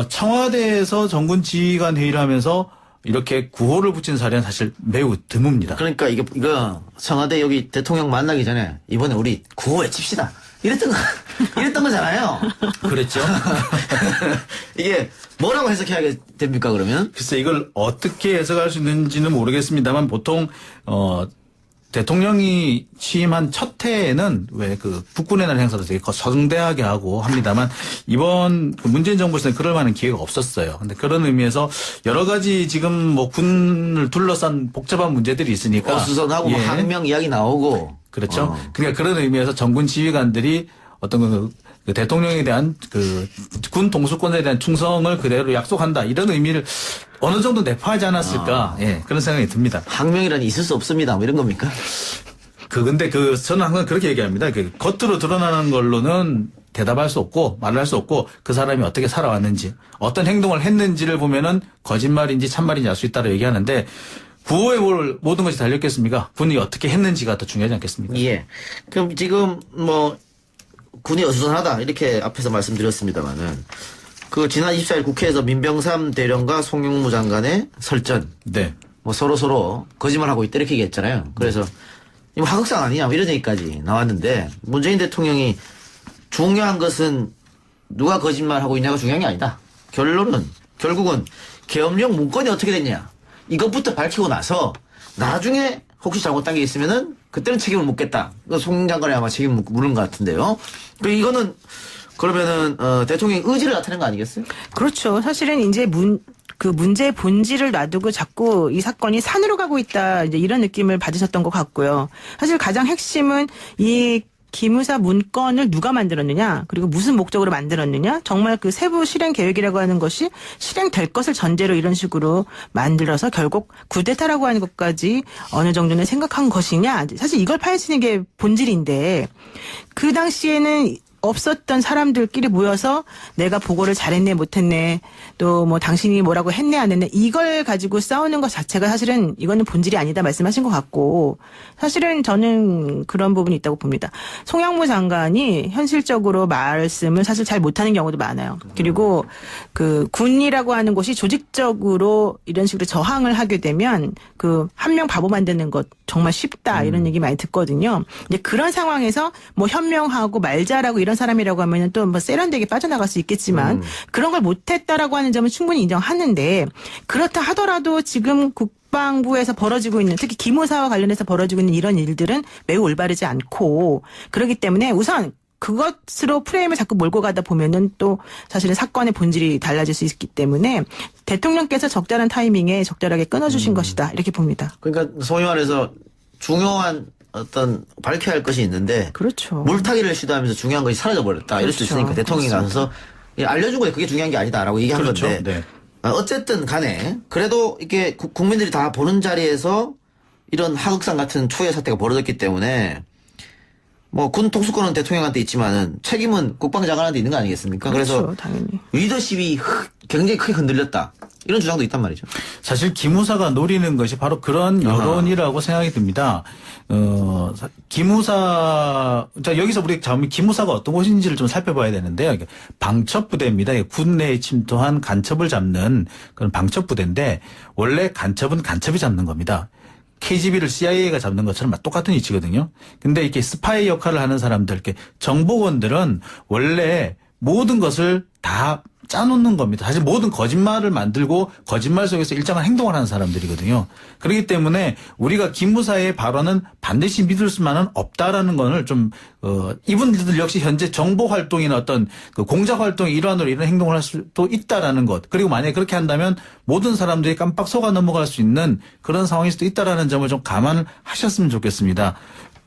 청와대에서 정군 지휘관 회의를 하면서 이렇게 구호를 붙인 사례는 사실 매우 드뭅니다. 그러니까 이거 청와대 여기 대통령 만나기 전에 이번에 우리 구호 외칩시다. 이랬던 거잖아요. 그랬죠. 이게 뭐라고 해석해야 됩니까, 그러면? 글쎄 이걸 어떻게 해석할 수 있는지는 모르겠습니다만 보통 대통령이 취임한 첫 해에는 왜 그 국군의 날 행사도 되게 성대하게 하고 합니다만 이번 문재인 정부에서는 그럴 만한 기회가 없었어요. 근데 그런 의미에서 여러 가지 지금 뭐 군을 둘러싼 복잡한 문제들이 있으니까 어수선하고 뭐 항명 이야기 나오고 그렇죠. 그러니까 그런 의미에서 정군 지휘관들이 어떤 그 대통령에 대한 그 군 동수권에 대한 충성을 그대로 약속한다 이런 의미를 어느 정도 내포하지 않았을까 예 그런 생각이 듭니다. 항명이라니 있을 수 없습니다. 뭐 이런 겁니까? 근데 저는 항상 그렇게 얘기합니다. 겉으로 드러나는 걸로는 대답할 수 없고 말을 할 수 없고 그 사람이 어떻게 살아왔는지 어떤 행동을 했는지를 보면은 거짓말인지 참말인지 알 수 있다고 얘기하는데 구호에 모든 것이 달렸겠습니까? 군이 어떻게 했는지가 더 중요하지 않겠습니까? 예. 그럼 지금 뭐 군이 어수선하다 이렇게 앞에서 말씀드렸습니다만은 그 지난 24일 국회에서 민병삼 대령과 송영무 장관의 설전. 네. 뭐 서로 거짓말하고 있다 이렇게 얘기했잖아요. 그래서 이거 하극상 아니냐 뭐 이런 얘기까지 나왔는데 문재인 대통령이 중요한 것은 누가 거짓말하고 있냐가 중요한 게 아니다. 결국은 계엄령 문건이 어떻게 됐냐 이것부터 밝히고 나서 나중에 혹시 잘못된 게 있으면은 그때는 책임을 묻겠다. 송 장관이 아마 책임을 물은 것 같은데요. 이거는 그러면은 대통령의 의지를 나타낸 거 아니겠어요? 그렇죠. 사실은 이제 그 문제의 본질을 놔두고 자꾸 이 사건이 산으로 가고 있다 이제 이런 느낌을 받으셨던 것 같고요. 사실 가장 핵심은 이 기무사 문건을 누가 만들었느냐 그리고 무슨 목적으로 만들었느냐 정말 그 세부 실행 계획이라고 하는 것이 실행될 것을 전제로 이런 식으로 만들어서 결국 쿠데타라고 하는 것까지 어느 정도는 생각한 것이냐 사실 이걸 파헤치는 게 본질인데 그 당시에는 없었던 사람들끼리 모여서 내가 보고를 잘했네 못했네 또 뭐 당신이 뭐라고 했네 안 했네 이걸 가지고 싸우는 것 자체가 사실은 이거는 본질이 아니다 말씀하신 것 같고 사실은 저는 그런 부분이 있다고 봅니다. 송영무 장관이 현실적으로 말씀을 사실 잘 못하는 경우도 많아요. 그리고 그 군이라고 하는 곳이 조직적으로 이런 식으로 저항을 하게 되면 그 한 명 바보 만드는 것 정말 쉽다 이런 얘기 많이 듣거든요. 이제 그런 상황에서 뭐 현명하고 말 잘하고 이런 사람이라고 하면은 또 뭐 세련되게 빠져나갈 수 있겠지만 그런 걸 못했다라고 하는 점은 충분히 인정하는데 그렇다 하더라도 지금 국방부에서 벌어지고 있는 특히 기무사와 관련해서 벌어지고 있는 이런 일들은 매우 올바르지 않고 그렇기 때문에 우선 그것으로 프레임을 자꾸 몰고 가다 보면은 또 사실은 사건의 본질이 달라질 수 있기 때문에 대통령께서 적절한 타이밍에 적절하게 끊어주신 것이다 이렇게 봅니다. 그러니까 소위 말해서 중요한 어떤 밝혀야 할 것이 있는데 그렇죠. 물타기를 시도하면서 중요한 것이 사라져 버렸다. 이럴 수 있으니까 대통령이 나서서 알려준 거에 그게 중요한 게 아니다라고 얘기한 그렇죠. 건데 네. 어쨌든 간에 그래도 이게 국민들이 다 보는 자리에서 이런 하극상 같은 초유의 사태가 벌어졌기 때문에 뭐 군 통수권은 대통령한테 있지만은 책임은 국방장관한테 있는 거 아니겠습니까? 그렇죠, 그래서 당연히. 리더십이 굉장히 크게 흔들렸다. 이런 주장도 있단 말이죠. 사실 기무사가 노리는 것이 바로 그런 여론이라고 생각이 듭니다. 기무사, 자, 여기서 우리 기무사가 어떤 곳인지를 좀 살펴봐야 되는데요. 방첩부대입니다. 군 내에 침투한 간첩을 잡는 그런 방첩부대인데 원래 간첩은 간첩이 잡는 겁니다. KGB를 CIA가 잡는 것처럼 똑같은 위치거든요. 근데 이렇게 스파이 역할을 하는 사람들, 이렇게 정보원들은 원래 모든 것을 다 짜놓는 겁니다. 사실 모든 거짓말을 만들고 거짓말 속에서 일정한 행동을 하는 사람들이거든요. 그렇기 때문에 우리가 기무사의 발언은 반드시 믿을 수만은 없다라는 거를 좀 이분들 역시 현재 정보 활동이나 어떤 그 공작 활동의 일환으로 이런 행동을 할 수도 있다라는 것. 그리고 만약에 그렇게 한다면 모든 사람들이 깜빡 속아 넘어갈 수 있는 그런 상황일 수도 있다라는 점을 좀 감안을 하셨으면 좋겠습니다.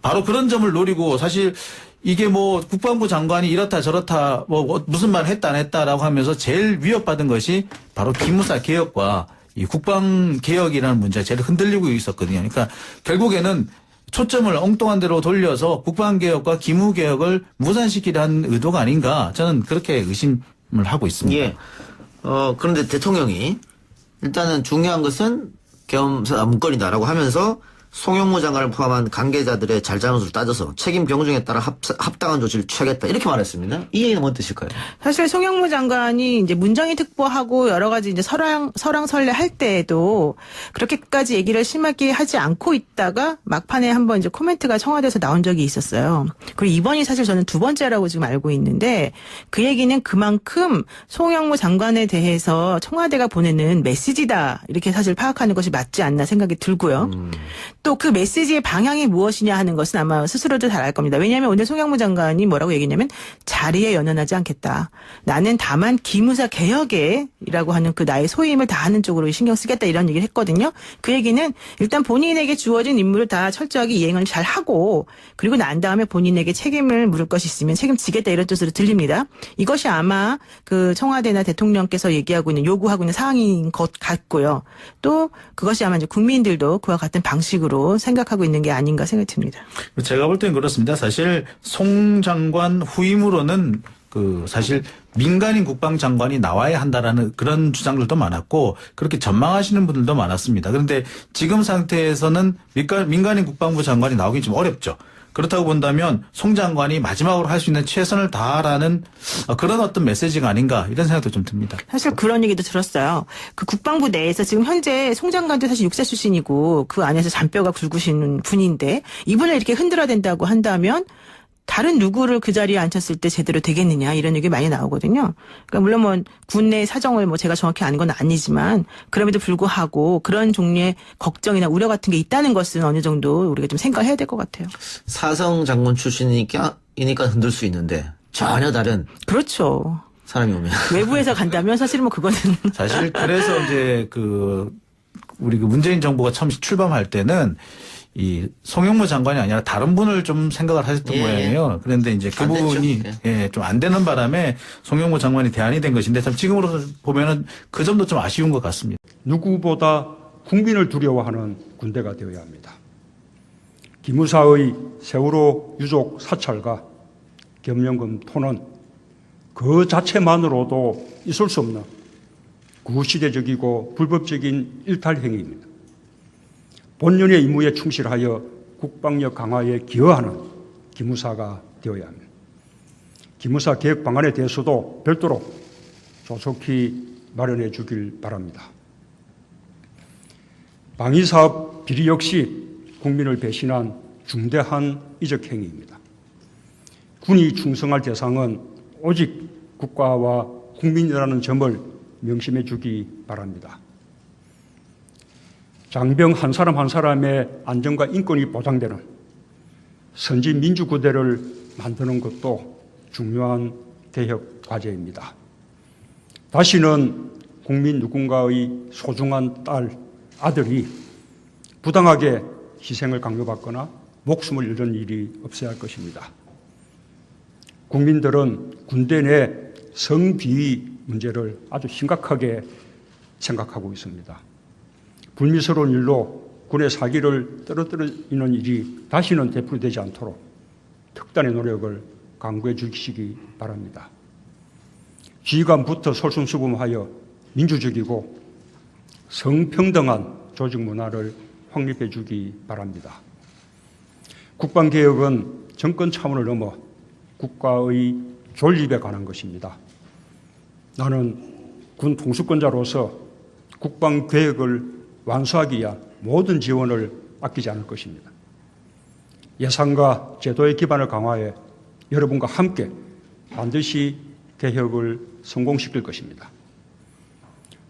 바로 그런 점을 노리고 사실 이게 뭐 국방부 장관이 이렇다 저렇다 뭐 무슨 말 했다 안 했다라고 하면서 제일 위협받은 것이 바로 기무사 개혁과 이 국방 개혁이라는 문제가 제일 흔들리고 있었거든요. 그러니까 결국에는 초점을 엉뚱한 데로 돌려서 국방 개혁과 기무 개혁을 무산시키려는 의도가 아닌가 저는 그렇게 의심을 하고 있습니다. 예. 그런데 대통령이 일단은 중요한 것은 계엄사 문건이다라고 하면서 송영무 장관을 포함한 관계자들의 잘잘못을 따져서 책임 경중에 따라 합당한 조치를 취하겠다 이렇게 말했습니다. 이 얘기는 뭔 뜻일까요? 사실 송영무 장관이 이제 문정인 특보하고 여러 가지 이제 설왕설래 할 때에도 그렇게까지 얘기를 심하게 하지 않고 있다가 막판에 한번 이제 코멘트가 청와대에서 나온 적이 있었어요. 그리고 이번이 사실 저는 두 번째라고 지금 알고 있는데 그 얘기는 그만큼 송영무 장관에 대해서 청와대가 보내는 메시지다 이렇게 사실 파악하는 것이 맞지 않나 생각이 들고요. 또 그 메시지의 방향이 무엇이냐 하는 것은 아마 스스로도 잘 알 겁니다. 왜냐하면 오늘 송영무 장관이 뭐라고 얘기했냐면 자리에 연연하지 않겠다. 나는 다만 기무사 개혁에라고 하는 그 나의 소임을 다하는 쪽으로 신경 쓰겠다 이런 얘기를 했거든요. 그 얘기는 일단 본인에게 주어진 임무를 다 철저하게 이행을 잘 하고 그리고 난 다음에 본인에게 책임을 물을 것이 있으면 책임지겠다 이런 뜻으로 들립니다. 이것이 아마 그 청와대나 대통령께서 얘기하고 있는 요구하고 있는 사항인 것 같고요. 또 그것이 아마 이제 국민들도 그와 같은 방식으로 생각하고 있는 게 아닌가 생각이 듭니다. 제가 볼 때는 그렇습니다. 사실 송 장관 후임으로는 그 사실 민간인 국방장관이 나와야 한다라는 그런 주장들도 많았고 그렇게 전망하시는 분들도 많았습니다. 그런데 지금 상태에서는 민간인 국방부 장관이 나오기 좀 어렵죠. 그렇다고 본다면 송 장관이 마지막으로 할 수 있는 최선을 다하라는 그런 어떤 메시지가 아닌가 이런 생각도 좀 듭니다. 사실 그런 얘기도 들었어요. 그 국방부 내에서 지금 현재 송 장관도 사실 육사 출신이고 그 안에서 잔뼈가 굵으신 분인데 이분을 이렇게 흔들어댄다고 한다면 다른 누구를 그 자리에 앉혔을 때 제대로 되겠느냐 이런 얘기 많이 나오거든요. 그러니까 물론 뭐 군내 사정을 뭐 제가 정확히 아는 건 아니지만 그럼에도 불구하고 그런 종류의 걱정이나 우려 같은 게 있다는 것은 어느 정도 우리가 좀 생각해야 될 것 같아요. 사성 장군 출신이니까 흔들 수 있는데 전혀 다른 그렇죠. 사람이 오면 외부에서 간다면 사실은 뭐 그거는 사실 그래서 이제 우리 문재인 정부가 처음 출범할 때는 이 송영무 장관이 아니라 다른 분을 좀 생각을 하셨던 모양이에요. 그런데 이제 그분이 좀 안 되는 바람에 송영무 장관이 대안이 된 것인데 참 지금으로 보면은 그 점도 좀 아쉬운 것 같습니다. 누구보다 국민을 두려워하는 군대가 되어야 합니다. 기무사의 세월호 유족 사찰과 겸연금 토는 그 자체만으로도 있을 수 없는 구시대적이고 불법적인 일탈행위입니다. 본연의 임무에 충실하여 국방력 강화에 기여하는 기무사가 되어야 합니다. 기무사 개혁 방안에 대해서도 별도로 조속히 마련해 주길 바랍니다. 방위사업 비리 역시 국민을 배신한 중대한 이적 행위입니다. 군이 충성할 대상은 오직 국가와 국민이라는 점을 명심해 주기 바랍니다. 장병 한 사람 한 사람의 안전과 인권이 보장되는 선진 민주구대를 만드는 것도 중요한 개혁 과제입니다. 다시는 국민 누군가의 소중한 딸, 아들이 부당하게 희생을 강요받거나 목숨을 잃는 일이 없어야 할 것입니다. 국민들은 군대 내 성비위 문제를 아주 심각하게 생각하고 있습니다. 불미스러운 일로 군의 사기를 떨어뜨리는 일이 다시는 되풀이되지 않도록 특단의 노력을 강구해 주시기 바랍니다. 지휘관부터 솔선수범하여 민주적이고 성평등한 조직 문화를 확립해 주기 바랍니다. 국방개혁은 정권 차원을 넘어 국가의 존립에 관한 것입니다. 나는 군 통수권자로서 국방개혁을 완수하기 위한 모든 지원을 아끼지 않을 것입니다. 예산과 제도의 기반을 강화해 여러분과 함께 반드시 개혁을 성공시킬 것입니다.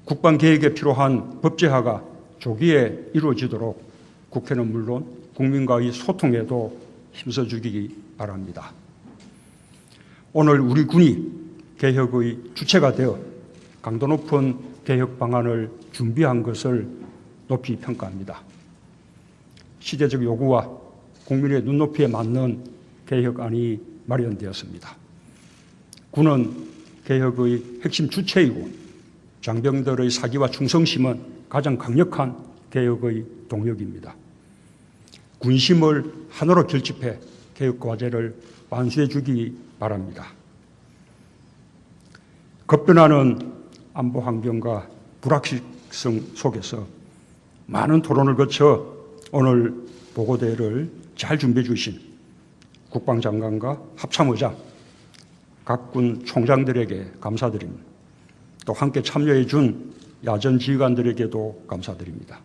국방개혁에 필요한 법제화가 조기에 이루어지도록 국회는 물론 국민과의 소통에도 힘써주기 바랍니다. 오늘 우리 군이 개혁의 주체가 되어 강도 높은 개혁 방안을 준비한 것을 높이 평가합니다. 시대적 요구와 국민의 눈높이에 맞는 개혁안이 마련되었습니다. 군은 개혁의 핵심 주체이고 장병들의 사기와 충성심은 가장 강력한 개혁의 동력입니다. 군심을 하나로 결집해 개혁 과제를 완수해 주기 바랍니다. 급변하는 안보 환경과 불확실성 속에서 많은 토론을 거쳐 오늘 보고대를 잘 준비해 주신 국방장관과 합참의장, 각 군 총장들에게 감사드립니다. 또 함께 참여해 준 야전 지휘관들에게도 감사드립니다.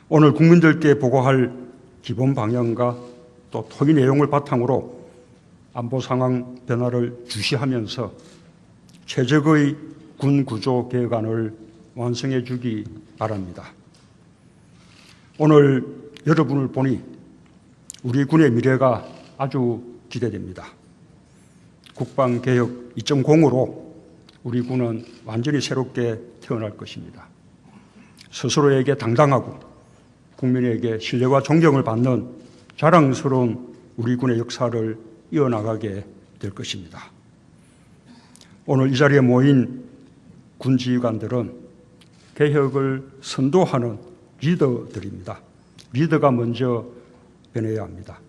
오늘 국민들께 보고할 기본 방향과 또 토의 내용을 바탕으로 안보 상황 변화를 주시하면서 최적의 군 구조 개혁안을 완성해 주기 바랍니다. 오늘 여러분을 보니 우리 군의 미래가 아주 기대됩니다. 국방개혁 2.0으로 우리 군은 완전히 새롭게 태어날 것입니다. 스스로에게 당당하고 국민에게 신뢰와 존경을 받는 자랑스러운 우리 군의 역사를 이어나가게 될 것입니다. 오늘 이 자리에 모인 군 지휘관들은 개혁을 선도하는 리더들입니다. 리더가 먼저 변해야 합니다.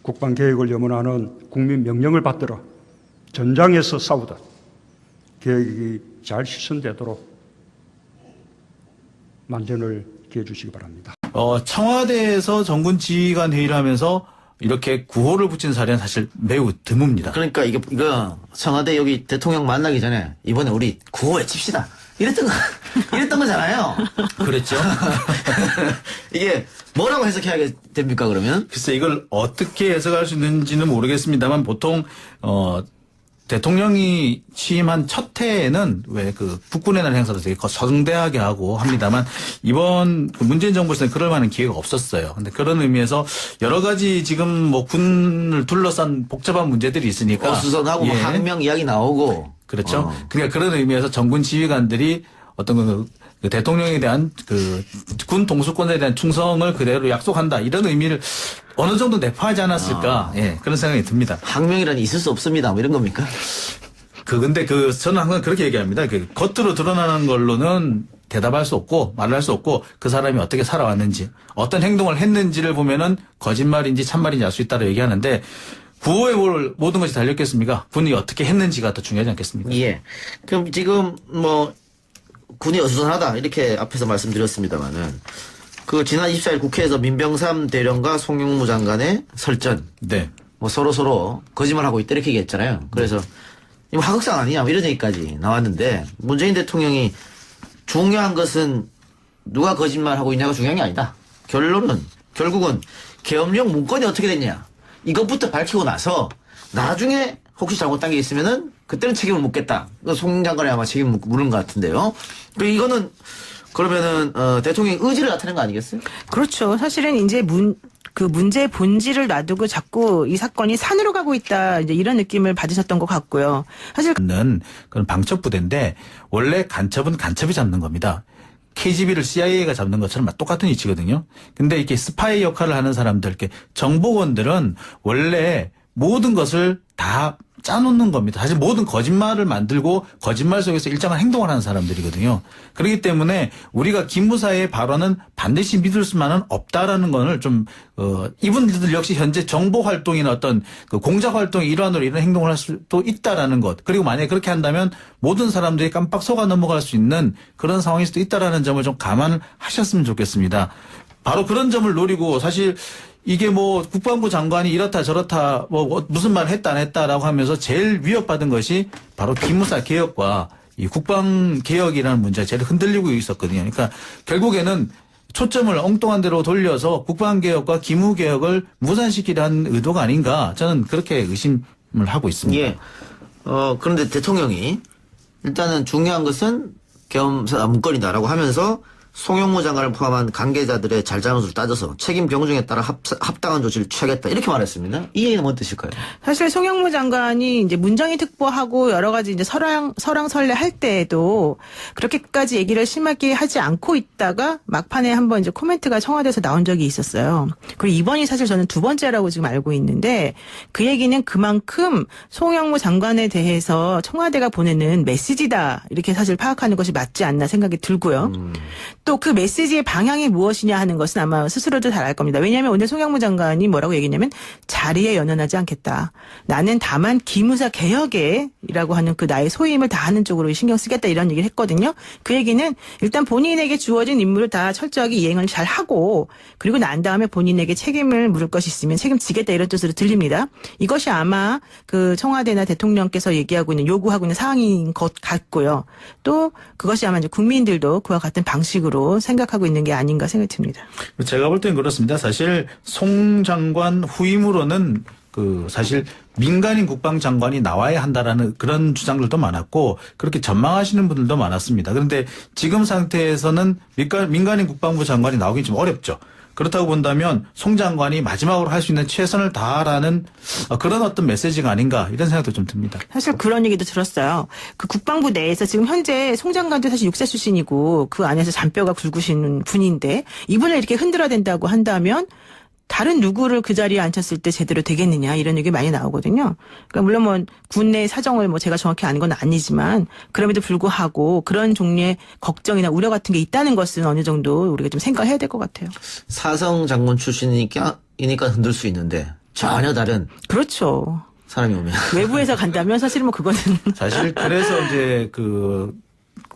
국방개혁을 염원하는 국민 명령을 받들어 전장에서 싸우듯 개혁이 잘 실천되도록 만전을 기해 주시기 바랍니다. 청와대에서 정군 지휘관 회의를 하면서 이렇게 구호를 붙인 사례는 사실 매우 드뭅니다. 그러니까 이거 청와대 여기 대통령 만나기 전에 이번에 우리 구호 외칩시다. 이랬던 거잖아요. 그랬죠? 이게 뭐라고 해석해야 됩니까, 그러면? 글쎄 이걸 어떻게 해석할 수 있는지는 모르겠습니다만 보통 대통령이 취임한 첫 해에는 왜 그 국군의 날 행사도 되게 성대하게 하고 합니다만 이번 문재인 정부에서는 그럴 만한 기회가 없었어요. 근데 그런 의미에서 여러 가지 지금 뭐 군을 둘러싼 복잡한 문제들이 있으니까 어수선하고 뭐 항명 이야기 나오고 그렇죠. 그러니까 그런 의미에서 정군 지휘관들이 어떤 그 대통령에 대한 그 군 동수권에 대한 충성을 그대로 약속한다 이런 의미를 어느 정도 내포하지 않았을까 예 그런 생각이 듭니다. 항명이란 있을 수 없습니다. 뭐 이런 겁니까? 근데 저는 항상 그렇게 얘기합니다. 겉으로 드러나는 걸로는 대답할 수 없고 말을 할 수 없고 그 사람이 어떻게 살아왔는지 어떤 행동을 했는지를 보면은 거짓말인지 참말인지 알 수 있다고 얘기하는데 구호에 모든 것이 달렸겠습니까? 군이 어떻게 했는지가 더 중요하지 않겠습니까? 예. 그럼 지금 뭐 군이 어수선하다 이렇게 앞에서 말씀드렸습니다만은 그 지난 24일 국회에서 민병삼 대령과 송영무 장관의 설전. 네. 뭐 서로 거짓말하고 있다 이렇게 얘기했잖아요. 그래서 이거 하극상 아니냐 뭐 이런 얘기까지 나왔는데 문재인 대통령이 중요한 것은 누가 거짓말하고 있냐가 중요한 게 아니다. 결국은 계엄령 문건이 어떻게 됐냐 이것부터 밝히고 나서 나중에 혹시 잘못한 게 있으면은 그때는 책임을 묻겠다. 송 장관이 아마 책임을 물은 것 같은데요. 이거는 그러면은 대통령의 의지를 나타낸 거 아니겠어요? 그렇죠. 사실은 이제 문제의 본질을 놔두고 자꾸 이 사건이 산으로 가고 있다 이제 이런 느낌을 받으셨던 것 같고요. 사실 는 그런 방첩 부대인데 원래 간첩은 간첩이 잡는 겁니다. KGB를 CIA가 잡는 것처럼 똑같은 위치거든요. 근데 이렇게 스파이 역할을 하는 사람들, 이렇게 정보원들은 원래 모든 것을 다 짜놓는 겁니다. 사실 모든 거짓말을 만들고 거짓말 속에서 일정한 행동을 하는 사람들이거든요. 그렇기 때문에 우리가 기무사의 발언은 반드시 믿을 수만은 없다라는 것을 좀 이분들 역시 현재 정보 활동이나 어떤 그 공작 활동의 일환으로 이런 행동을 할 수도 있다라는 것. 그리고 만약에 그렇게 한다면 모든 사람들이 깜빡 속아 넘어갈 수 있는 그런 상황일 수도 있다라는 점을 좀 감안을 하셨으면 좋겠습니다. 바로 그런 점을 노리고 사실 이게 뭐 국방부 장관이 이렇다 저렇다 뭐 무슨 말 했다 안 했다라고 하면서 제일 위협받은 것이 바로 기무사 개혁과 이 국방 개혁이라는 문제가 제일 흔들리고 있었거든요. 그러니까 결국에는 초점을 엉뚱한 데로 돌려서 국방 개혁과 기무 개혁을 무산시키려는 의도가 아닌가 저는 그렇게 의심을 하고 있습니다. 예. 그런데 대통령이 일단은 중요한 것은 계엄사 문건이다라고 하면서 송영무 장관을 포함한 관계자들의 잘잘못을 따져서 책임 경중에 따라 합당한 조치를 취하겠다 이렇게 말했습니다. 이 얘기는 뭔 뜻일까요? 사실 송영무 장관이 이제 문정희 특보하고 여러 가지 이제 설왕설래 할 때에도 그렇게까지 얘기를 심하게 하지 않고 있다가 막판에 한번 이제 코멘트가 청와대에서 나온 적이 있었어요. 그리고 이번이 사실 저는 두 번째라고 지금 알고 있는데 그 얘기는 그만큼 송영무 장관에 대해서 청와대가 보내는 메시지다 이렇게 사실 파악하는 것이 맞지 않나 생각이 들고요. 또 그 메시지의 방향이 무엇이냐 하는 것은 아마 스스로도 잘 알 겁니다. 왜냐하면 오늘 송영무 장관이 뭐라고 얘기했냐면 자리에 연연하지 않겠다. 나는 다만 기무사 개혁에라고 하는 그 나의 소임을 다하는 쪽으로 신경 쓰겠다 이런 얘기를 했거든요. 그 얘기는 일단 본인에게 주어진 임무를 다 철저하게 이행을 잘 하고 그리고 난 다음에 본인에게 책임을 물을 것이 있으면 책임지겠다 이런 뜻으로 들립니다. 이것이 아마 그 청와대나 대통령께서 얘기하고 있는 요구하고 있는 사항인 것 같고요. 또 그것이 아마 이제 국민들도 그와 같은 방식으로 생각하고 있는 게 아닌가 생각이 듭니다. 제가 볼 때는 그렇습니다. 사실 송 장관 후임으로는 사실 민간인 국방장관이 나와야 한다라는 그런 주장들도 많았고 그렇게 전망하시는 분들도 많았습니다. 그런데 지금 상태에서는 민간인 국방부 장관이 나오긴 좀 어렵죠. 그렇다고 본다면 송 장관이 마지막으로 할 수 있는 최선을 다하라는 그런 어떤 메시지가 아닌가 이런 생각도 좀 듭니다. 사실 그런 얘기도 들었어요. 그 국방부 내에서 지금 현재 송 장관도 사실 육사 출신이고 그 안에서 잔뼈가 굵으신 분인데 이분을 이렇게 흔들어야 된다고 한다면 다른 누구를 그 자리에 앉혔을 때 제대로 되겠느냐 이런 얘기 많이 나오거든요. 그러니까 물론 뭐 군내 사정을 뭐 제가 정확히 아는 건 아니지만 그럼에도 불구하고 그런 종류의 걱정이나 우려 같은 게 있다는 것은 어느 정도 우리가 좀 생각해야 될 것 같아요. 사성 장군 출신이니까 흔들 수 있는데 전혀 다른 그렇죠. 사람이 오면 외부에서 간다면 사실 뭐 그거는 사실 그래서 이제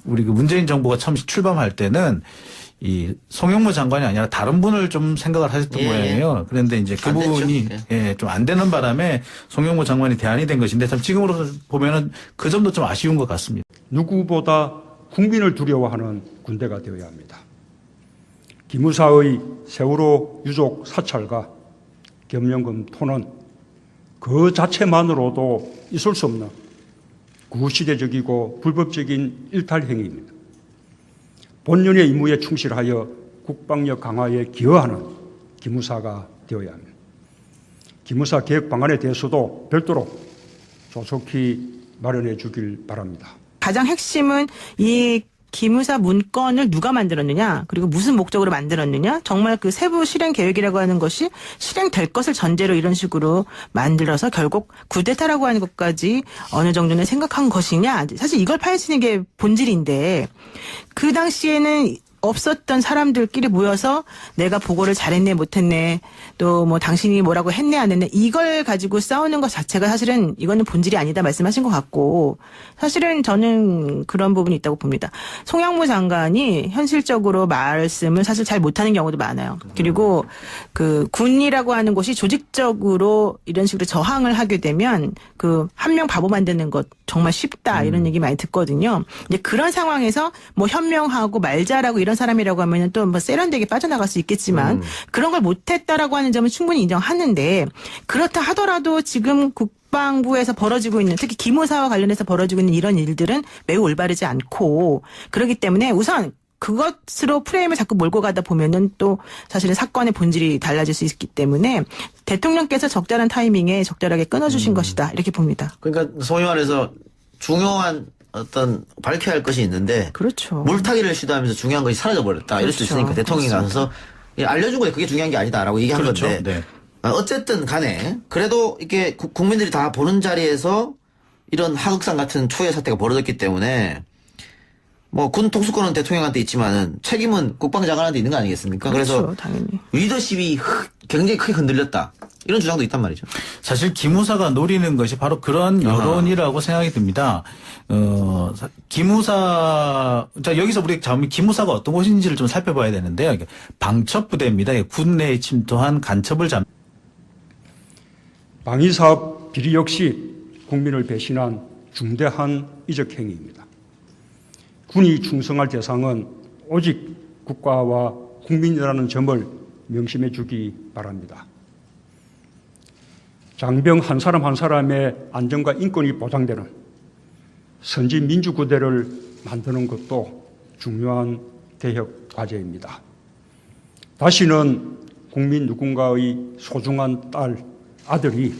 우리 문재인 정부가 처음 출범할 때는 이 송영무 장관이 아니라 다른 분을 좀 생각을 하셨던 모양이에요. 그런데 이제 그분이 좀 안 되는 바람에 송영무 장관이 대안이 된 것인데 참 지금으로 보면은 그 점도 좀 아쉬운 것 같습니다. 누구보다 국민을 두려워하는 군대가 되어야 합니다. 기무사의 세월호 유족 사찰과 겸연금 토는 그 자체만으로도 있을 수 없는 구시대적이고 불법적인 일탈 행위입니다. 본연의 임무에 충실하여 국방력 강화에 기여하는 기무사가 되어야 합니다. 기무사 개혁 방안에 대해서도 별도로 조속히 마련해 주길 바랍니다. 가장 핵심은 이 기무사 문건을 누가 만들었느냐 그리고 무슨 목적으로 만들었느냐 정말 그 세부 실행 계획이라고 하는 것이 실행될 것을 전제로 이런 식으로 만들어서 결국 쿠데타라고 하는 것까지 어느 정도는 생각한 것이냐 사실 이걸 파헤치는 게 본질인데 그 당시에는 없었던 사람들끼리 모여서 내가 보고를 잘했네 못했네 또 뭐 당신이 뭐라고 했네 안 했네 이걸 가지고 싸우는 것 자체가 사실은 이거는 본질이 아니다 말씀하신 것 같고 사실은 저는 그런 부분이 있다고 봅니다. 송영무 장관이 현실적으로 말씀을 사실 잘 못하는 경우도 많아요. 그리고 그 군이라고 하는 곳이 조직적으로 이런 식으로 저항을 하게 되면 그 한 명 바보 만드는 것 정말 쉽다 이런 얘기 많이 듣거든요. 이제 그런 상황에서 뭐 현명하고 말 잘하고 이런 사람이라고 하면은 또 뭐 세련되게 빠져나갈 수 있겠지만 그런 걸 못했다라고 하는 점은 충분히 인정하는데 그렇다 하더라도 지금 국방부에서 벌어지고 있는 특히 기무사와 관련해서 벌어지고 있는 이런 일들은 매우 올바르지 않고 그렇기 때문에 우선 그것으로 프레임을 자꾸 몰고 가다 보면은 또 사실은 사건의 본질이 달라질 수 있기 때문에 대통령께서 적절한 타이밍에 적절하게 끊어주신 것이다 이렇게 봅니다. 그러니까 소위 말해서 중요한 어떤 밝혀야 할 것이 있는데 그렇죠. 물타기를 시도하면서 중요한 것이 사라져버렸다. 이럴 수 그렇죠. 있으니까 대통령이 나서서 알려준 거에 그게 중요한 게 아니다라고 얘기한 그렇죠. 건데 네. 어쨌든 간에 그래도 이게 국민들이 다 보는 자리에서 이런 하극상 같은 초유의 사태가 벌어졌기 때문에 뭐 군 통수권은 대통령한테 있지만은 책임은 국방장관한테 있는 거 아니겠습니까? 그렇죠. 그래서 당연히. 리더십이 굉장히 크게 흔들렸다. 이런 주장도 있단 말이죠. 사실 기무사가 노리는 것이 바로 그런 여론이라고 생각이 듭니다. 여기서 우리 기무사가 어떤 곳인지를 좀 살펴봐야 되는데요. 방첩부대입니다. 군 내에 침투한 간첩을 잡는. 방위사업 비리 역시 국민을 배신한 중대한 이적 행위입니다. 군이 충성할 대상은 오직 국가와 국민이라는 점을 명심해 주기 바랍니다. 장병 한 사람 한 사람의 안전과 인권이 보장되는 선진 민주구대를 만드는 것도 중요한 개혁 과제입니다. 다시는 국민 누군가의 소중한 딸, 아들이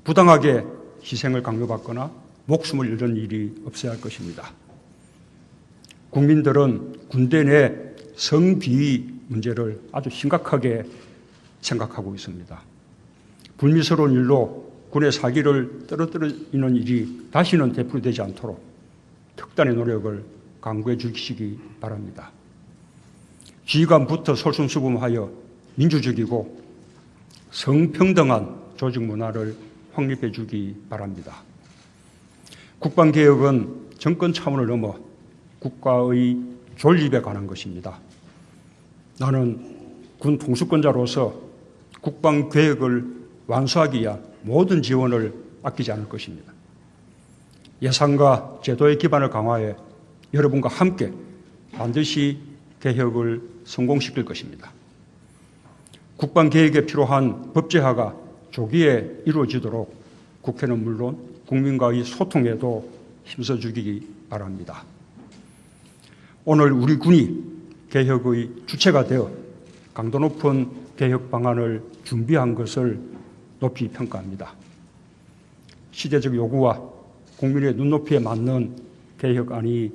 부당하게 희생을 강요받거나 목숨을 잃는 일이 없어야 할 것입니다. 국민들은 군대 내 성비위 문제를 아주 심각하게 생각하고 있습니다. 불미스러운 일로 군의 사기를 떨어뜨리는 일이 다시는 되풀이되지 않도록 특단의 노력을 강구해 주시기 바랍니다. 지휘관부터 솔선수범하여 민주적이고 성평등한 조직 문화를 확립해 주기 바랍니다. 국방개혁은 정권 차원을 넘어 국가의 존립에 관한 것입니다. 나는 군 통수권자로서 국방계획을 완수하기 위한 모든 지원을 아끼지 않을 것입니다. 예산과 제도의 기반을 강화해 여러분과 함께 반드시 개혁을 성공시킬 것입니다. 국방개혁에 필요한 법제화가 조기에 이루어지도록 국회는 물론 국민과의 소통에도 힘써주기 바랍니다. 오늘 우리 군이 개혁의 주체가 되어 강도 높은 개혁 방안을 준비한 것을 높이 평가합니다. 시대적 요구와 국민의 눈높이에 맞는 개혁안이